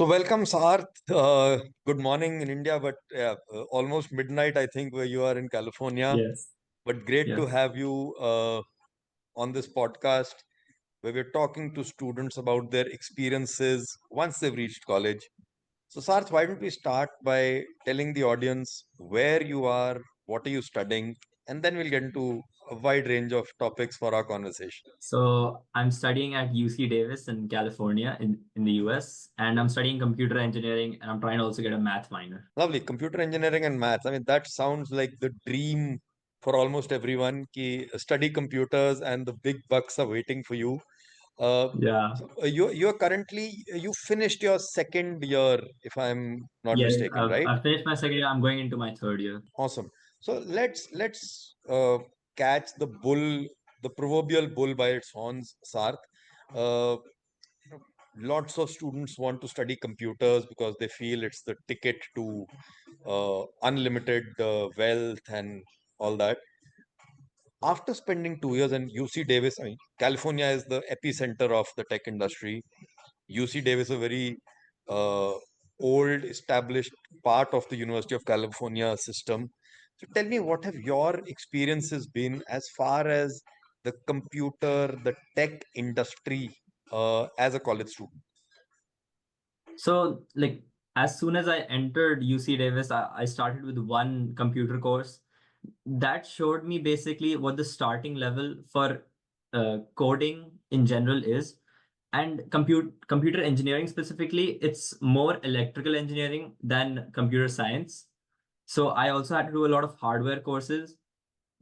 So welcome, Saarth. Good morning in India, but almost midnight, I think, where you are in California. Yes, But great to yes. have you on this podcast where we're talking to students about their experiences once they've reached college. So, Saarth, why don't we start by telling the audience where you are, what are you studying, and then we'll get into a wide range of topics for our conversation. So I'm studying at UC Davis in California in the US, and I'm studying computer engineering, and I'm trying to also get a math minor. Lovely. Computer engineering and maths. I mean, that sounds like the dream for almost everyone. Ki study computers and the big bucks are waiting for you. Yeah. You're currently you finished your second year, if I'm not Yes, mistaken, right? I've finished my second year. I'm going into my third year. Awesome. So let's catch the bull, the proverbial bull by its horns, Sarth. Uh, Lots of students want to study computers because they feel it's the ticket to unlimited wealth and all that. After spending 2 years in UC Davis, I mean, California is the epicenter of the tech industry. UC Davis, a very uh, old, established part of the University of California system. So tell me, what have your experiences been as far as the computer, the tech industry as a college student? So, like, as soon as I entered UC Davis, I started with one computer course that showed me basically what the starting level for coding in general is. And computer engineering specifically, it's more electrical engineering than computer science. So I also had to do a lot of hardware courses.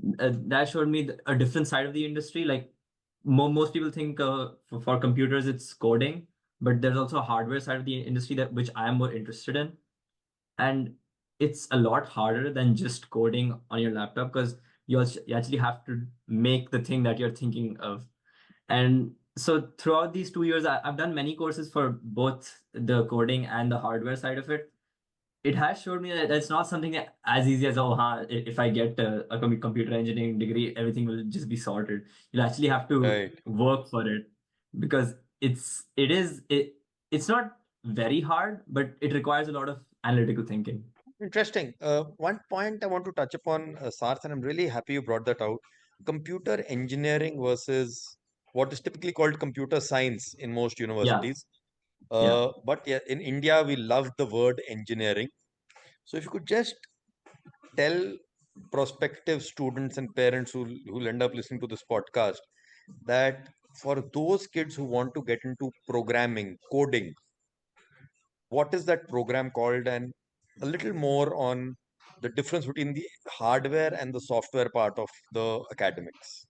That showed me a different side of the industry. Like most people think for computers, it's coding, but there's also a hardware side of the industry that which I am more interested in. And it's a lot harder than just coding on your laptop because you actually have to make the thing that you're thinking of. And so throughout these 2 years, I've done many courses for both the coding and the hardware side of it. It has showed me that it's not something that as easy as, oh, if I get a computer engineering degree, everything will just be sorted. You'll actually have to Right. work for it because it's not very hard, but it requires a lot of analytical thinking. Interesting. One point I want to touch upon, Sarth, and I'm really happy you brought that out. Computer engineering versus what is typically called computer science in most Yeah, universities. yeah. But yeah, in India, we love the word engineering. So if you could just tell prospective students and parents who'll end up listening to this podcast that for those kids who want to get into programming, coding, what is that program called, and a little more on the difference between the hardware and the software part of the academics.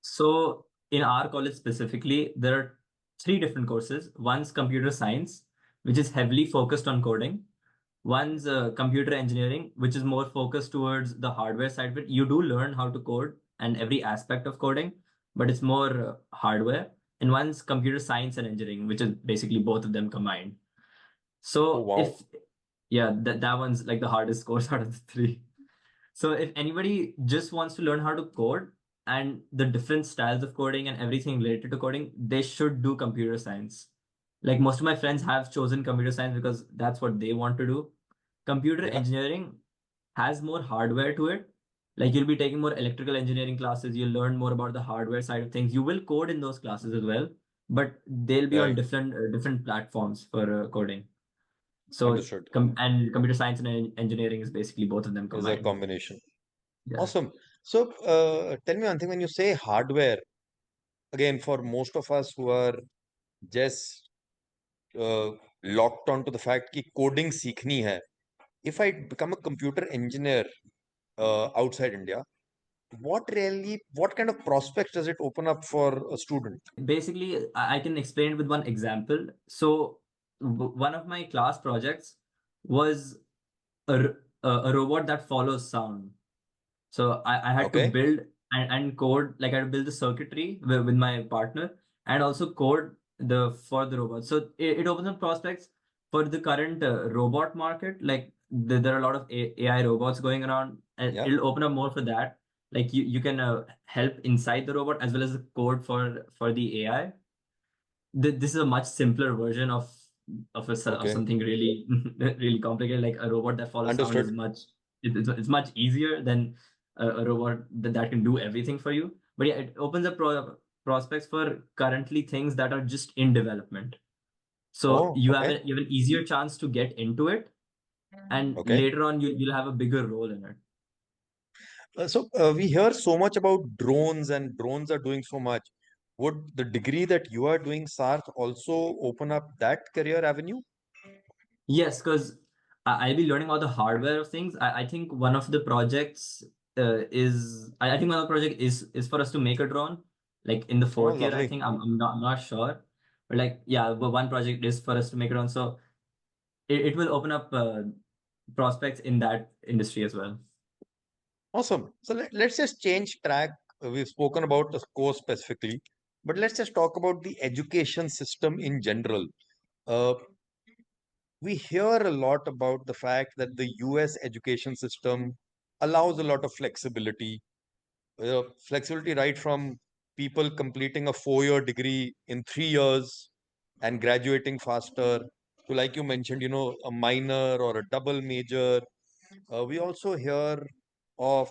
So in our college specifically, there are three different courses. One's computer science, which is heavily focused on coding. One's computer engineering, which is more focused towards the hardware side of it. You do learn how to code and every aspect of coding, but it's more hardware. And one's computer science and engineering, which is basically both of them combined. Oh, So wow. if yeah, that one's like the hardest course out of the three. So if anybody just wants to learn how to code and the different styles of coding and everything related to coding, they should do computer science. Like most of my friends have chosen computer science because that's what they want to do. Computer Yeah. engineering has more hardware to it. Like you'll be taking more electrical engineering classes, you'll learn more about the hardware side of things. You will code in those classes as well, but they'll be on Right. different platforms for coding. So Understood. and computer science and engineering is basically both of them Is a combined. combination. Yeah. Awesome. So, tell me one thing, when you say hardware, again, for most of us who are just uh, locked onto the fact कि coding सीखनी है, if I become a computer engineer outside India, what kind of prospects does it open up for a student? Basically, I can explain it with one example. So one of my class projects was a robot that follows sound. So I had to Okay. build and code, like I had to build the circuitry with my partner and also code for the robot. So it opens up prospects for the current robot market. Like there are a lot of AI robots going around, and Yeah. it'll open up more for that. Like you can help inside the robot as well as the code for the AI. This is a much simpler version of of Okay. something really really complicated. Like a robot that follows sound is Understood. it's much easier than a robot that can do everything for you. But yeah, it opens up prospects for currently things that are just in development. So Oh, okay. you have an easier chance to get into it, and Okay. later on you'll have a bigger role in it. We hear so much about drones, and drones are doing so much. Would the degree that you are doing, Sarth, also open up that career avenue? Yes, because I'll be learning about the hardware of things. I think one of the projects I think one of the project is for us to make a drone. Like in the Oh, fourth year, I lovely. think I'm not sure, but like yeah, but one project is for us to make a drone. So it will open up prospects in that industry as well. Awesome. So let's just change track. We've spoken about the course specifically, but let's just talk about the education system in general. Uh, we hear a lot about the fact that the US education system allows a lot of flexibility. Flexibility right from people completing a 4 year degree in 3 years and graduating faster to, like you mentioned, a minor or a double major. We also hear of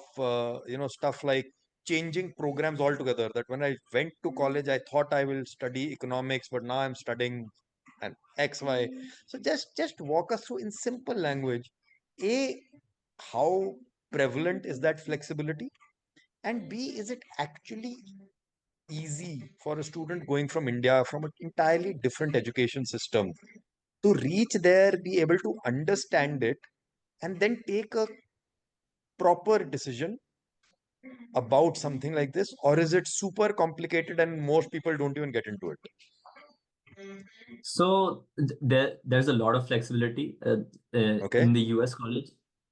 stuff like changing programs altogether. That when I went to college, I thought I will study economics, but now I'm studying an XY. So just walk us through in simple language. A, how prevalent is that flexibility? And B, is it actually easy for a student going from India, from an entirely different education system, to reach there, be able to understand it, and then take a proper decision about something like this? Or is it super complicated and most people don't even get into it? So there's a lot of flexibility Okay, in the US college.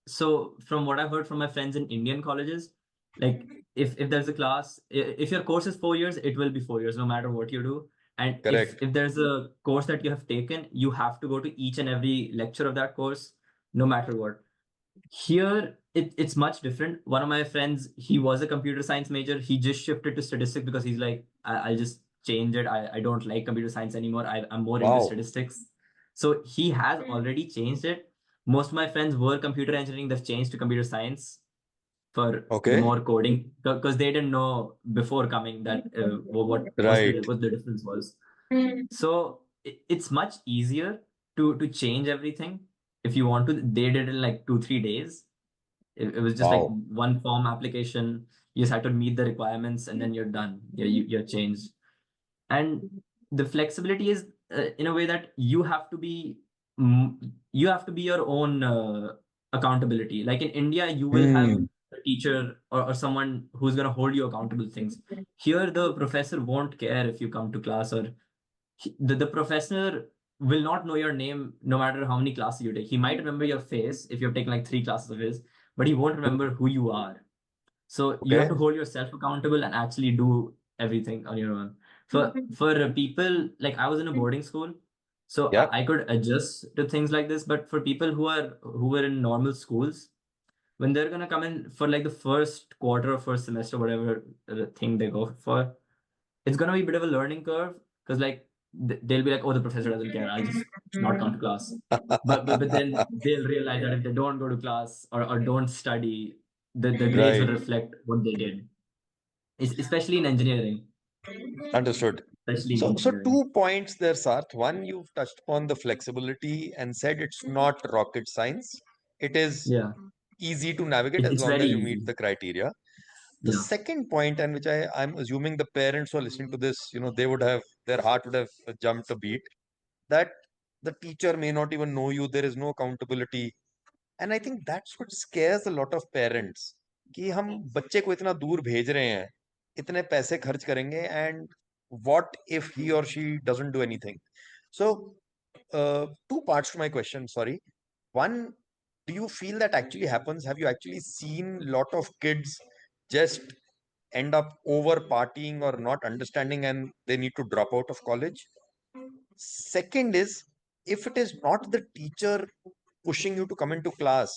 So from what I've heard from my friends in Indian colleges, like if there's a class, if your course is 4 years, it will be 4 years no matter what you do. And correct. if there's a course that you have taken, you have to go to each and every lecture of that course, no matter what. Here, it's much different. One of my friends, he was a computer science major. He just shifted to statistics because he's like, I'll just change it. I don't like computer science anymore. I'm more into Wow. statistics. So he has already changed it. Most of my friends were computer engineering. They've changed to computer science for the Okay, more coding because they didn't know before coming that right. what the difference was. So it's much easier to change everything if you want to. They did it in like 2 3 days. It was just like Wow. one form application. You just had to meet the requirements and then you're done. You're changed. And the flexibility is in a way that mm, you have to be your own accountability. Like in India, you will have Hmm. a teacher or someone who's going to hold you accountable things. Here, the professor won't care if you come to class or the professor will not know your name no matter how many classes you take. He might remember your face if you've taken like 3 classes of his, but he won't remember who you are. So you have Okay. to hold yourself accountable and actually do everything on your own. For people like I was in a boarding school, so Yeah. I could adjust to things like this. But for people who were in normal schools, when they're gonna come in for like the first quarter or first semester, whatever thing they go for, it's gonna be a bit of a learning curve because like they'll be like, oh, the professor doesn't care. I'll just not come to class. But then they'll realize that if they don't go to class or don't study, the grades will Right. reflect what they did. Especially in engineering. Understood. Especially in So engineering. 2 points there, Sarth. One, you've touched upon the flexibility and said it's not rocket science. It is Yeah, easy to navigate as it's long very as you meet easy. the criteria. The Yeah. second point, and which I'm assuming the parents who are listening to this, they would have, their heart would have jumped a beat, that the teacher may not even know you, there is no accountability. And I think that's what scares a lot of parents, कि हम बच्चे को इतना दूर भेज रहे हैं, इतने पैसे खर्च करेंगे, and what if he or she doesn't do anything? So, two parts to my question, sorry. One, do you feel that actually happens? Have you actually seen lot of kids just end up over partying or not understanding and they need to drop out of college? Second is, if it is not the teacher pushing you to come into class,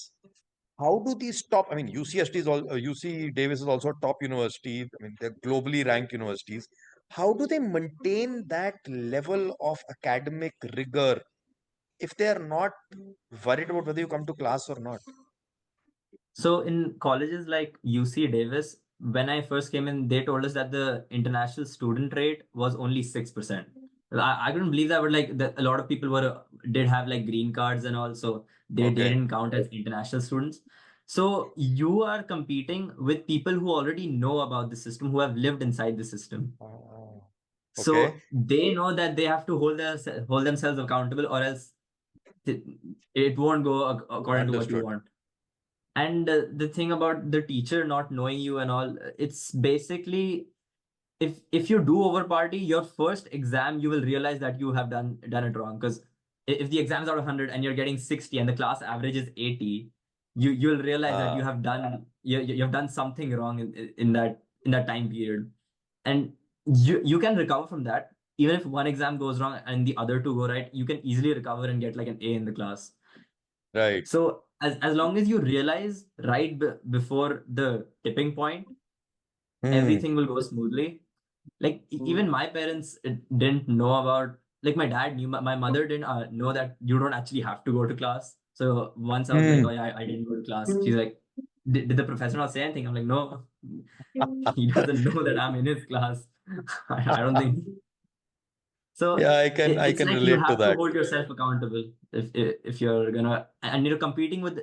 how do these top, I mean, UCST is all, UC Davis is also a top university. I mean, they're globally ranked universities. How do they maintain that level of academic rigor if they are not worried about whether you come to class or not? So in colleges like UC Davis, when I first came in, they told us that the international student rate was only 6%. I couldn't believe that, but like a lot of people did have like green cards and all, so they Okay. didn't count as international students. So you are competing with people who already know about the system, who have lived inside the system. Oh, okay. So they know that they have to hold themselves accountable, or else it it won't go according to what you Understood. want. And the thing about the teacher not knowing you and all, it's basically, if you do over party, your first exam, you will realize that you have done it wrong. Because if the exam is out of 100 and you're getting 60 and the class average is 80, you'll realize that Ah, you have done something wrong in that time period. And you can recover from that. Even if one exam goes wrong and the other two go right, you can easily recover and get like an A in the class. right. So as long as you realize right before the tipping point, Hmm. everything will go smoothly. Like even my parents didn't know about, like my dad knew, my mother didn't know that you don't actually have to go to class. So once I was like, Hmm. oh yeah, I didn't go to class. She's like, did the professor not say anything? I'm like, no, he doesn't know that I'm in his class. I don't think. So Yeah, I it's can like you relate to have to that. hold yourself accountable if you're gonna, and you're competing with,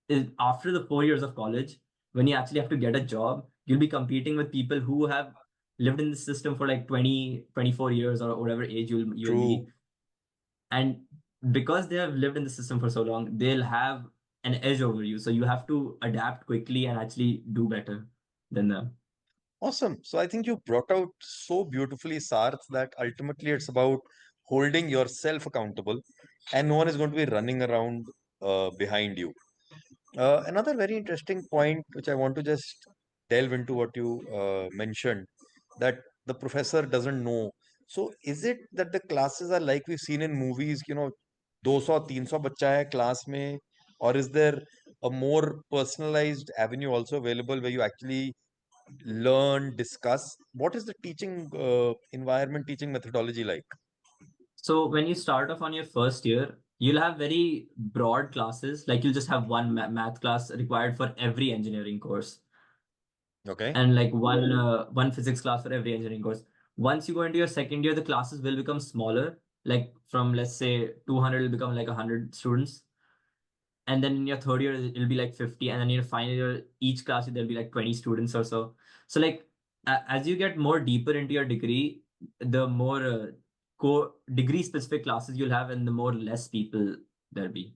is after the 4 years of college, when you actually have to get a job, you'll be competing with people who have lived in the system for like 20, 24 years, or whatever age you'll True. be. And because they have lived in the system for so long, they'll have an edge over you. So you have to adapt quickly and actually do better than them. Awesome. So I think you brought out so beautifully, Sarth, that ultimately it's about holding yourself accountable and no one is going to be running around behind you. Another very interesting point, which I want to just delve into what you mentioned, that the professor doesn't know. So is it that the classes are like we've seen in movies, 200 300 बच्चा है class में, or is there a more personalized avenue also available where you actually learn, discuss? What is the teaching environment, teaching methodology like? So when you start off on your first year, you'll have very broad classes. Like you'll just have one math class required for every engineering course, Okay. and like one physics class for every engineering course. Once you go into your second year, the classes will become smaller. Like from, let's say, 200 will become like 100 students, and then in your third year it'll be like 50, and then in your final year, each class there'll be like 20 students or so. So like as you get more deeper into your degree, the more core degree specific classes you'll have, and the more less people there'll be.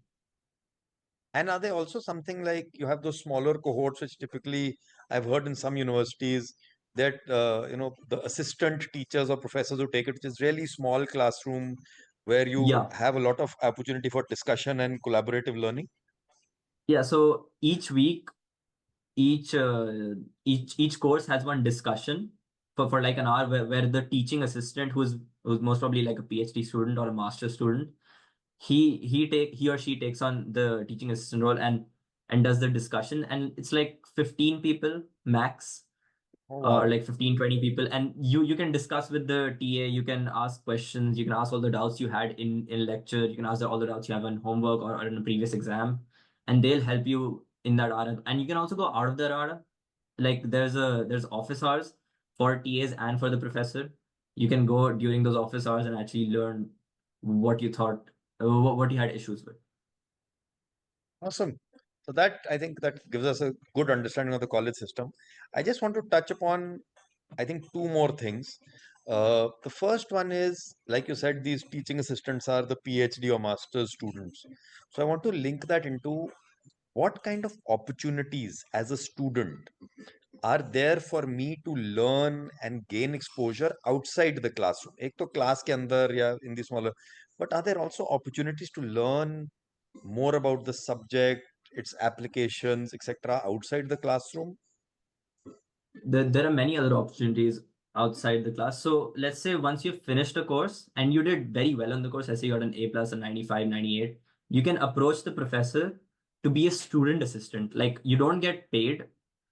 And are they also something like you have those smaller cohorts, which typically I've heard in some universities that the assistant teachers or professors who take it, which is really small classroom where you Yeah. have a lot of opportunity for discussion and collaborative learning. Yeah, so each week, each course has one discussion for like an hour, where the teaching assistant, who's most probably like a PhD student or a master student, he or she takes on the teaching assistant role, and does the discussion. And it's like 15 people max, Oh or wow. like 15, 20 people, and you can discuss with the TA. You can ask questions, you can ask all the doubts you had in lecture, you can ask all the doubts you have on homework, or in a previous exam, and they'll help you in that hour. And you can also go out of that hour. Like there's office hours for TAs and for the professor. You can go during those office hours and actually learn what you thought, what you had issues with. Awesome. So that I think that gives us a good understanding of the college system. I just want to touch upon, I think, two more things. The first one is, like you said, these teaching assistants are the PhD or master's students. So I want to link that into what kind of opportunities as a student are there for me to learn and gain exposure outside the classroom. एक तो class के अंदर या in the smaller, but are there also opportunities to learn more about the subject, its applications, etc., outside the classroom? There are many other opportunities outside the class. So let's say once you've finished a course and you did very well on the course, let's say you got an A plus, a 95, 98, you can approach the professor to be a student assistant. Like you don't get paid,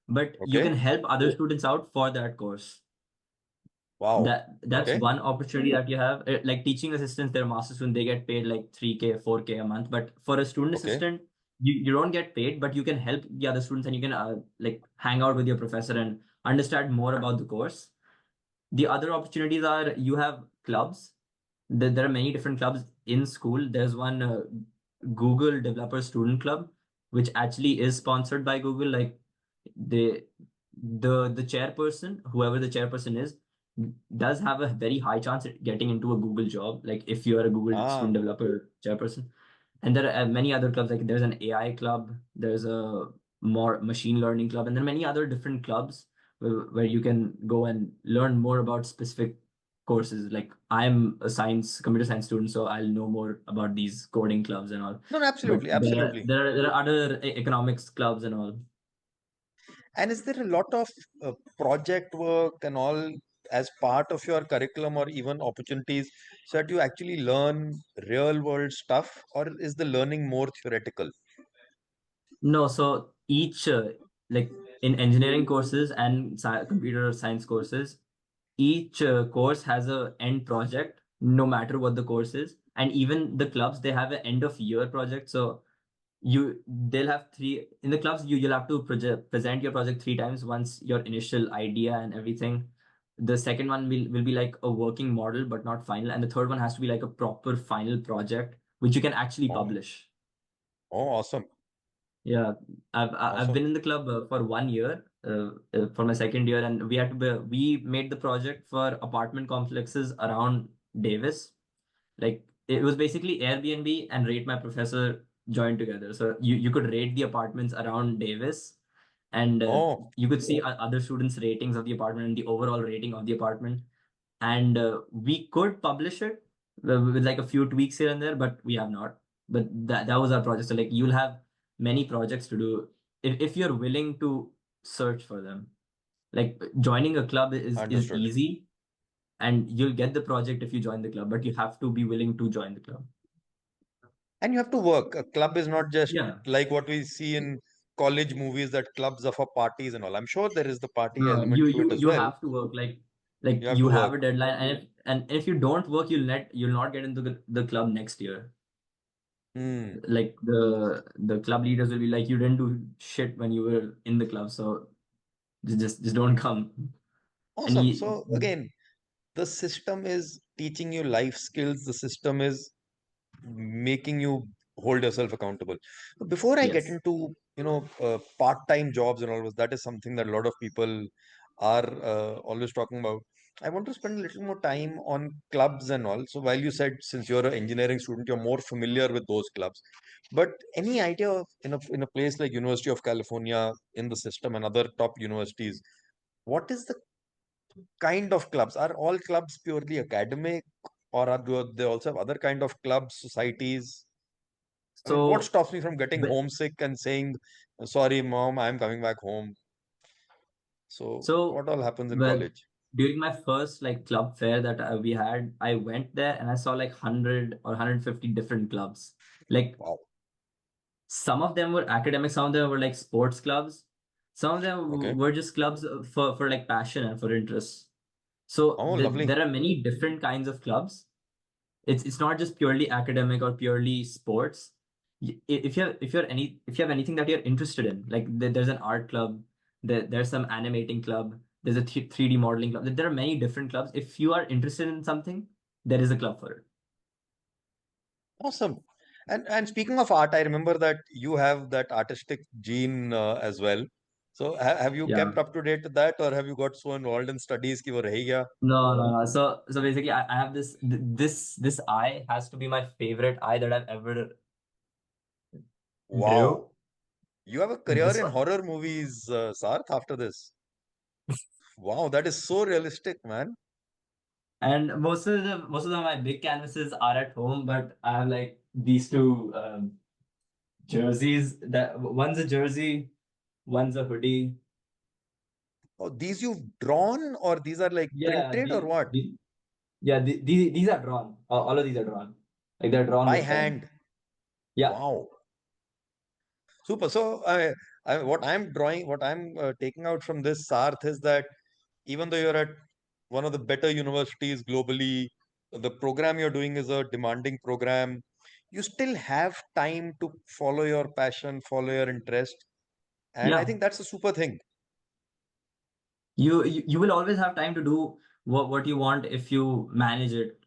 but you Okay. can help other students out for that course. Wow. That's Okay. one opportunity that you have. Like teaching assistants, they're master students, they get paid like 3K, 4K a month. But for a student Okay. assistant, you don't get paid, but you can help the other students and you can like hang out with your professor and understand more about the course. The other opportunities are you have clubs. There are many different clubs in school. There's one Google Developer Student Club, which actually is sponsored by Google. Like they, the chairperson, whoever the chairperson is, does have a very high chance at getting into a Google job. Like if you are a Google Ah, Student Developer chairperson, and there are many other clubs. Like there's an AI club, there's a more machine learning club, and there are many other different clubs where you can go and learn more about specific courses. Like I'm a computer science student, so I'll know more about these coding clubs and all. no, no, But absolutely, absolutely. there are other economics clubs and all. And is there a lot of project work and all as part of your curriculum or even opportunities so that you actually learn real world stuff, or is the learning more theoretical? No, so each like in engineering courses and computer science courses, each course has a end project, no matter what the course is, and even the clubs they have an end of year project. So they'll have three in the clubs. You'll have to present your project three times. Once your initial idea and everything. The second one will be like a working model, but not final, and the third one has to be like a proper final project, which you can actually Oh, publish. oh, awesome, Yeah, I've awesome. been in the club for 1 year, for my second year, and we made the project for apartment complexes around Davis. Like it was basically Airbnb and Rate My Professor joined together. So you could rate the apartments around Davis, and Oh, you could see other students' ratings of the apartment and the overall rating of the apartment. And we could publish it with like a few tweaks here and there, but we have not. But that was our project. So like you'll have many projects to do if you're willing to search for them. Like joining a club is understood. easy, and you'll get the project if you join the club, but you have to be willing to join the club. And you have to work. A club is not just Yeah. like what we see in college movies, that clubs are for parties and all. I'm sure there is the party No, element to it as you well. have to work like You have you to have work. a deadline, and if you don't work, you'll not get into the club next year. Hmm. Like the club leaders will be like, you didn't do shit when you were in the club, so just don't come. And Awesome. he So again, the system is teaching you life skills. The system is making you hold yourself accountable. Before I get Yes. into, part-time jobs and all this, that is something that a lot of people are always talking about. I want to spend a little more time on clubs and all. So while you said since you're an engineering student, you're more familiar with those clubs, but any idea of in a place like University of California in the system and other top universities, what is the kind of clubs? Are all clubs purely academic, or they also have other kind of clubs, societies? I mean, what So stops me from getting but homesick and saying, "Sorry, mom, I'm coming back home"? So, so what all happens in well, college? during my first like club fair that we had, I went there and I saw like 100 or 150 different clubs. Like Wow. some of them were academic, some of them were like sports clubs, some of them Okay. were just clubs for like passion and for interests. So Oh, lovely. there are many different kinds of clubs. It's not just purely academic or purely sports. If you have anything that you're interested in, like there's an art club, there's some animating club, there's a 3D modeling club. There are many different clubs. If you are interested in something, there is a club for it. Awesome. And speaking of art, I remember that you have that artistic gene as well. So, have you Yeah. kept up to date with that, or have you got so involved in studies ki wo reh gaya? No. So basically, I have this eye has to be my favorite eye that I've ever drew. Wow. You have a career This in one. horror movies, Sarth, after this. Wow, that is so realistic, man. And most of my big canvases are at home, but I have like these two jerseys. That one's a jersey, one's a hoodie. Oh, these you've drawn, or these are like Yeah, printed, or what? these are drawn. All of these are drawn. Like they're drawn By with pen. hand. Yeah. Wow. Super. So, what I'm drawing, what I'm taking out from this, Sarth, is that even though you're at one of the better universities globally. The program you're doing is a demanding program. You still have time to follow your passion, follow your interest. And I Yeah, think that's a super thing. you will always have time to do what you want if you manage it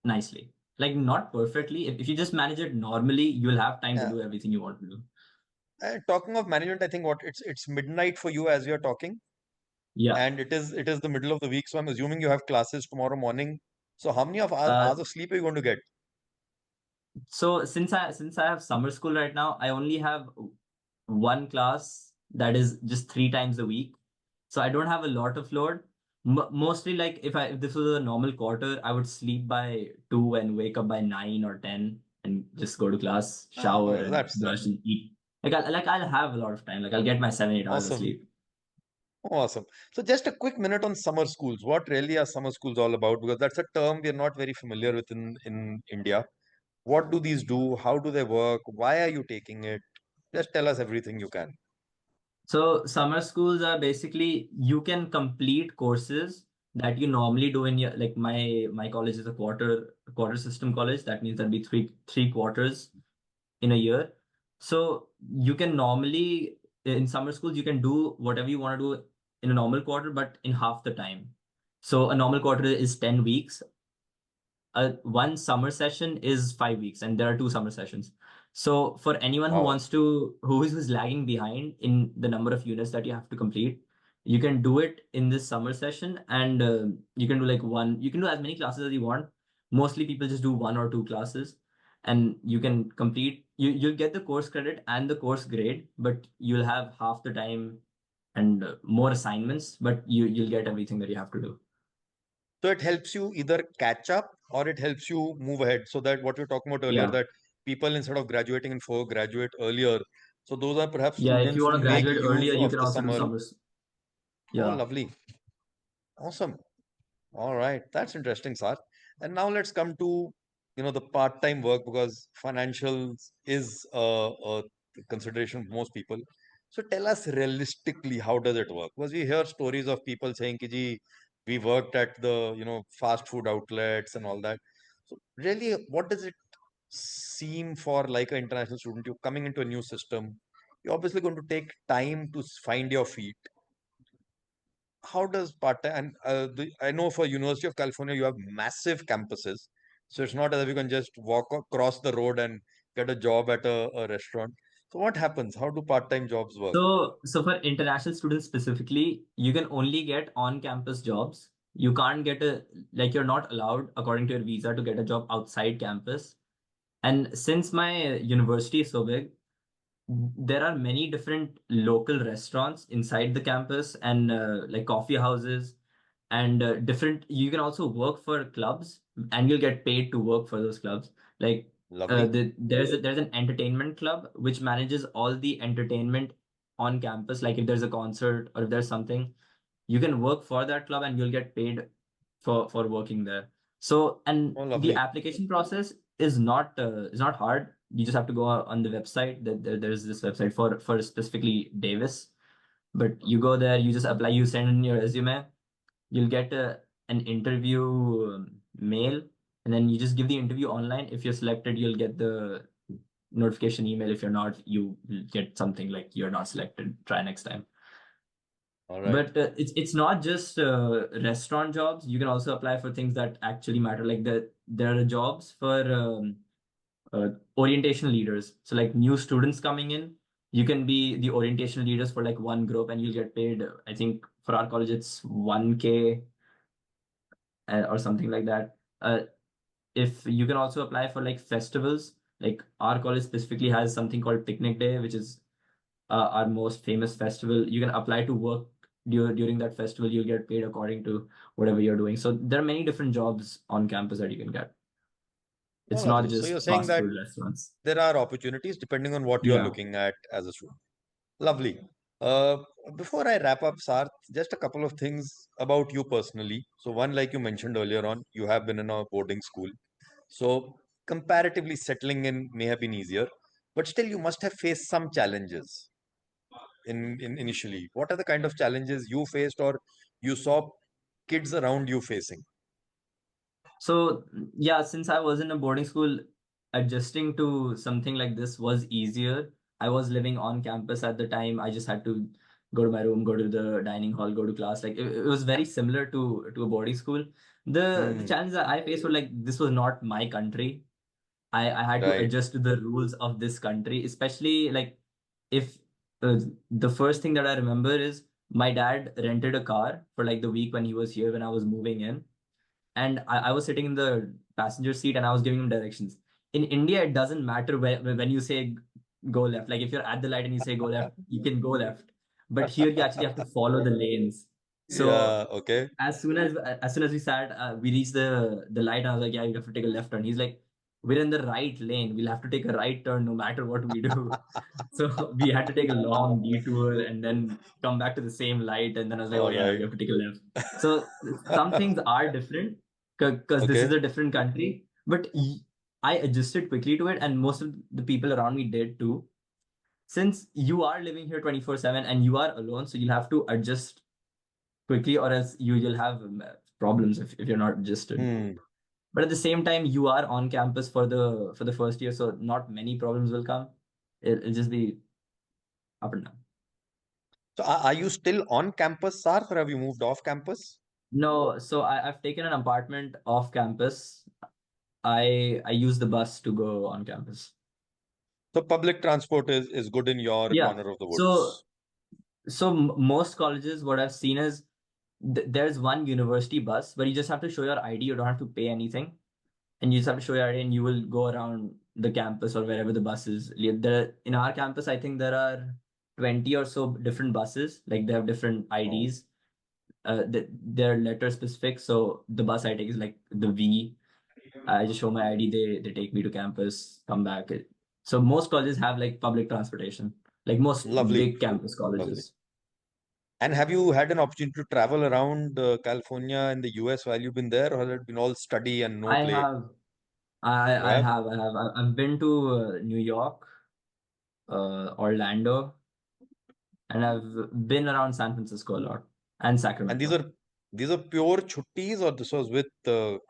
nicely. Like not perfectly. If you just manage it normally, you'll have time to Yeah. do everything you want to do. And talking of management, I think what it's midnight for you as you're talking, Yeah. and it is the middle of the week. So I'm assuming you have classes tomorrow morning. So how many of Uh, hours of sleep are you going to get? so since I have summer school right now, I only have one class that is just 3 times a week. So I don't have a lot of load. Mostly like if this was a normal quarter, I would sleep by 2 and wake up by 9 or 10 and just go to class, shower Oh, and that's brush and eat. I'll have a lot of time. Like I'll get my 7 8 hours of awesome. sleep. Awesome. So just a quick minute on summer schools. What really are summer schools all about? Because that's a term we are not very familiar with in India. What do these do? How do they work? Why are you taking it? Just tell us everything you can. So summer schools are basically you can complete courses that you normally do in your like my college is a quarter system college. That means that'd be three quarters in a year. So you can normally in summer schools you can do whatever you want to do in a normal quarter, but in half the time. So a normal quarter is 10 weeks. One summer session is 5 weeks, and there are two summer sessions. So for anyone who Wow. wants to who's lagging behind in the number of units that you have to complete, you can do it in this summer session, and you can do like one. You can do as many classes as you want. Mostly people just do one or two classes, and you can complete. You'll get the course credit and the course grade, but you'll have half the time and more assignments, but you'll get everything that you have to do. So it helps you either catch up or it helps you move ahead. So that what we were talking about earlier, Yeah. that people instead of graduating in four, graduate earlier. So those are perhaps Yeah, if you students want who to make graduate use earlier, you of can the also do summer. summers. Oh, Yeah. lovely. Awesome. All right, that's interesting, Sar. And now let's come to, the part-time work because financials is a consideration for most people. So tell us realistically, how does it work? Because we hear stories of people saying, Kiji, we worked at the, fast food outlets and all that. So really, what does it seem for like an international student? You're coming into a new system. You're obviously going to take time to find your feet. How does part-time and I know for University of California you have massive campuses, so it's not as if you can just walk across the road and get a job at a restaurant. So what happens? How do part-time jobs work? So for international students specifically, you can only get on-campus jobs. You can't get like you're not allowed according to your visa to get a job outside campus. And since my university is so big, there are many different local restaurants inside the campus and like coffee houses and different. You can also work for clubs and you'll get paid to work for those clubs. Like Lovely. there's an entertainment club which manages all the entertainment on campus. Like if there's a concert or if there's something, you can work for that club and you'll get paid for working there. So and Oh, the lovely. application process is not hard. You just have to go on the website. There's this website for specifically Davis. But you go there, you just apply, you send in your resume, you'll get an interview mail, and then you just give the interview online. If you're selected, you'll get the notification email. If you're not, you will get something like you're not selected. Try next time. All right. But it's not just restaurant jobs. You can also apply for things that actually matter. Like there are jobs for orientation leaders. So like new students coming in, you can be the orientation leaders for like one group, and you'll get paid. I think for our college, it's 1K or something like that. If you can also apply for like festivals, like our college specifically has something called Picnic Day, which is our most famous festival. You can apply to work during that festival. You'll get paid according to whatever you're doing. So there are many different jobs on campus that you can get. Oh, It's not lovely. So you're just saying fast that food restaurants. there are opportunities depending on what you're Yeah. looking at as a student. Lovely. Uh, Before I wrap up, Sarth, just a couple of things about you personally. So one, like you mentioned earlier on, you have been in a boarding school. So comparatively settling in may have been easier, but still you must have faced some challenges in initially. What are the kind of challenges you faced or you saw kids around you facing? So yeah, since I was in a boarding school, adjusting to something like this was easier. I was living on campus at the time. I just had to go to my room, go to the dining hall, go to class. Like it was very similar to a boarding school. The Hmm. challenges that I faced were like this was not my country. I had to Right. adjust to the rules of this country, especially like if the first thing that I remember is my dad rented a car for like the week when he was here when I was moving in, and I was sitting in the passenger seat and I was giving him directions. In India, it doesn't matter when you say go left. Like if you're at the light and you say go left, you can go left. But here you actually have to follow the lanes. So Yeah. Okay. as soon as we sat, we reached the light. And I was like, yeah, you have to take a left turn. He's like, we're in the right lane. We'll have to take a right turn no matter what we do. So we had to take a long detour and then come back to the same light. And then I was like, oh All yeah, right. we have to take a left. So some things are different because this is Okay. a different country. But I adjusted quickly to it, and most of the people around me did too. Since you are living here 24/7 and you are alone, so you'll have to adjust quickly, or else you'll have problems if you're not adjusted. Hmm. But at the same time, you are on campus for the first year, so not many problems will come. It'll just be up and down. So are you still on campus, Sarth, or have you moved off campus? No, so I've taken an apartment off campus. I use the bus to go on campus. So public transport is good in your Yeah. corner of the So woods. most colleges, what I've seen is there's one university bus where you just have to show your ID. You don't have to pay anything, and you just have to show your ID, and you will go around the campus or wherever the bus is. In our campus, I think there are 20 or so different buses. Like they have different Oh, IDs. They're letter specific. So the bus I take is like the V. I just show my ID. They take me to campus, come back. So most colleges have like public transportation. Like most lovely, big campus lovely. colleges. And have you had an opportunity to travel around California and the US while you've been there, or has it been all study and no I play? have, I, You I have? have, I have. I've been to New York, Orlando, and I've been around San Francisco a lot and And Sacramento. these are pure chuttis, or this was with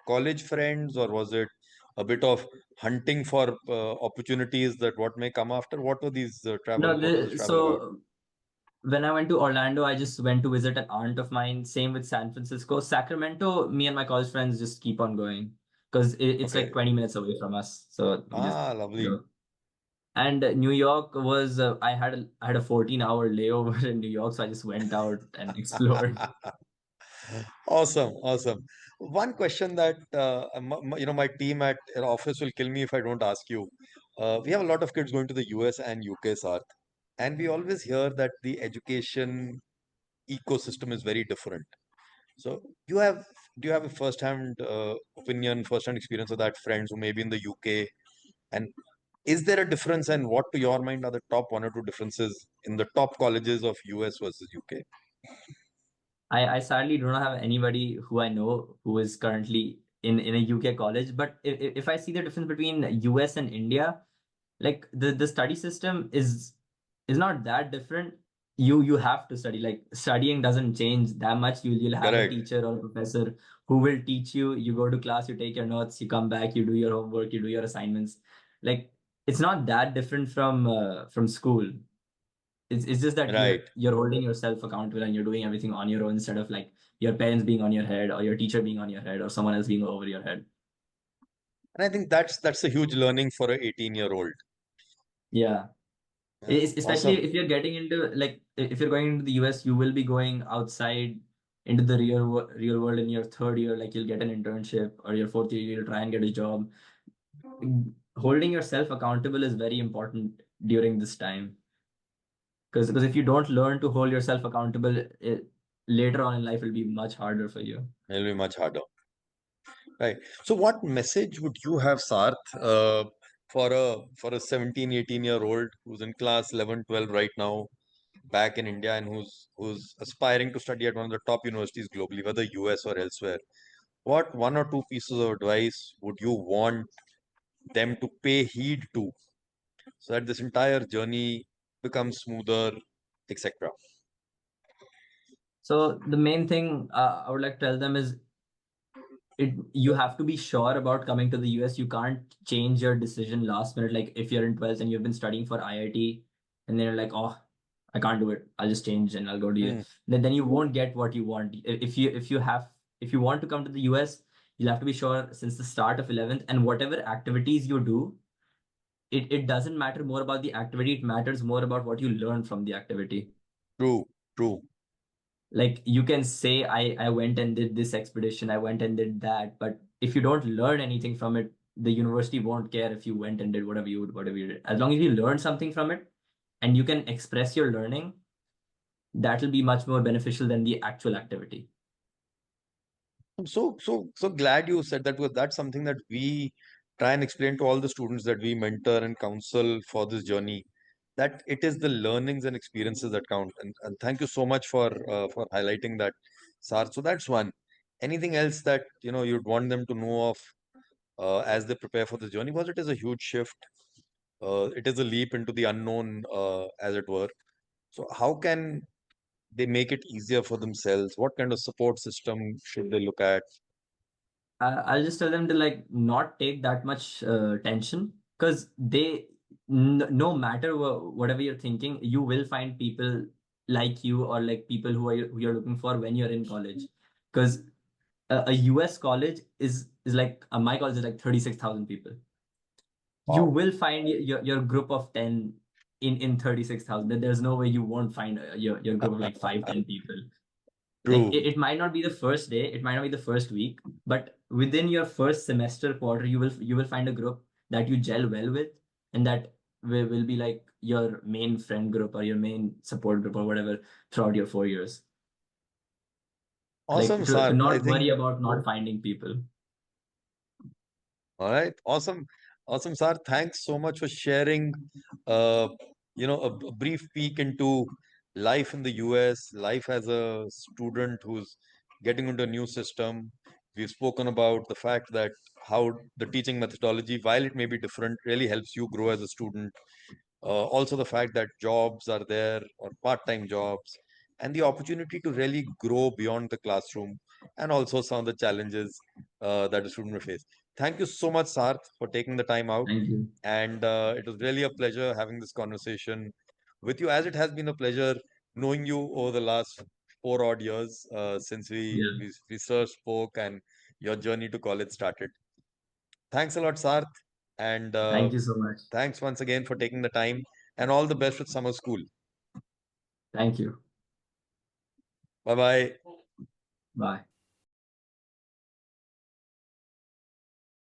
college friends, or was it a bit of hunting for opportunities that what may come after? What were these travel? No, What was this travel about? so when I went to Orlando, I just went to visit an aunt of mine. Same with San Francisco. Sacramento, me and my college friends just keep on going because it's like Okay. 20 minutes away from us. So we just Ah, lovely. go. And New York was, I had a 14-hour layover in New York, so I just went out and explored. Awesome, awesome. One question that my team at office will kill me if I don't ask you. We have a lot of kids going to the US and UK, Sarth, and we always hear that the education ecosystem is very different. So, do you have a first-hand opinion, first-hand experience of that friends who may be in the UK? And is there a difference, and what to your mind are the top one or two differences in the top colleges of US versus UK? I sadly do not have anybody who I know who is currently in a UK college. But if I see the difference between US and India, like the study system is not that different. You have to study. Like studying doesn't change that much. You'll have a Correct. teacher or a professor who will teach you. You go to class, you take your notes, you come back, you do your homework, you do your assignments. Like it's not that different from school. It's just that you're Right. you're holding yourself accountable and you're doing everything on your own instead of like your parents being on your head or your teacher being on your head or someone else being over your head. And I think that's a huge learning for a 18-year-old. Yeah. Yeah. Especially Awesome. if you're getting into like if you're going into the US, you will be going outside into the real world in your third year. Like you'll get an internship, or your fourth year you'll try and get a job. Holding yourself accountable is very important during this time, because if you don't learn to hold yourself accountable, later on in life will be much harder for you. It'll be much harder. Right. So what message would you have, Sarth, for a 17, 18-year-old who's in class 11, 12 right now back in India and who's aspiring to study at one of the top universities globally, whether US or elsewhere? What one or two pieces of advice would you want them to pay heed to so that this entire journey becomes smoother, etc.? So the main thing I would like to tell them is you have to be sure about coming to the US. You can't change your decision last minute. Like if you're in 12th and you've been studying for IIT and then you're like, oh, I can't do it. I'll just change and I'll go to you. Hmm. Then you won't get what you want. If you want to come to the US, you'll have to be sure since the start of 11th, and whatever activities you do, it doesn't matter more about the activity, it matters more about what you learn from the activity. True, true. Like you can say I went and did this expedition, I went and did that, but if you don't learn anything from it, the university won't care if you went and did whatever you did. As long as you learn something from it and you can express your learning, that will be much more beneficial than the actual activity. I'm so glad you said that, because that's something that we try and explain to all the students that we mentor and counsel for this journey, that it is the learnings and experiences that count. And thank you so much for highlighting that, Sar. So that's one. Anything else that you'd want them to know of as they prepare for the journey? Because it is a huge shift. It is a leap into the unknown, as it were. So how can they make it easier for themselves? What kind of support system should they look at? I'll just tell them to like not take that much tension, because no matter whatever you're thinking, you will find people like you, or like people who you're looking for when you're in college. Because a US college is like my college is like 36,000 people. You Wow. will find your group of 10 in 36,000. There's no way you won't find your group of like 5-10 people. Like True. it might not be the first day, it might not be the first week, but within your first semester quarter, you will find a group that you gel well with, and that will be like your main friend group or your main support group or whatever throughout your 4 years. Like Awesome, to Sarth. I not worry think, about not finding people. all right. Awesome. Awesome, Sarth. Thanks so much for sharing, uh, a brief peek into life in the US, life as a student who's getting into a new system. We've spoken about the fact that how the teaching methodology, while it may be different, really helps you grow as a student. Also, the fact that jobs are there, or part-time jobs, and the opportunity to really grow beyond the classroom, and also some of the challenges that a student may face. Thank you so much, Sarth, for taking the time out. Thank you. And it was really a pleasure having this conversation with you, as it has been a pleasure knowing you over the last 4 odd years since we, Yeah. we we first spoke and your journey to college started. Thanks a lot, Sarth, and Thank you so much. thanks once again for taking the time, and all the best with summer school. Thank you. Bye bye. Bye.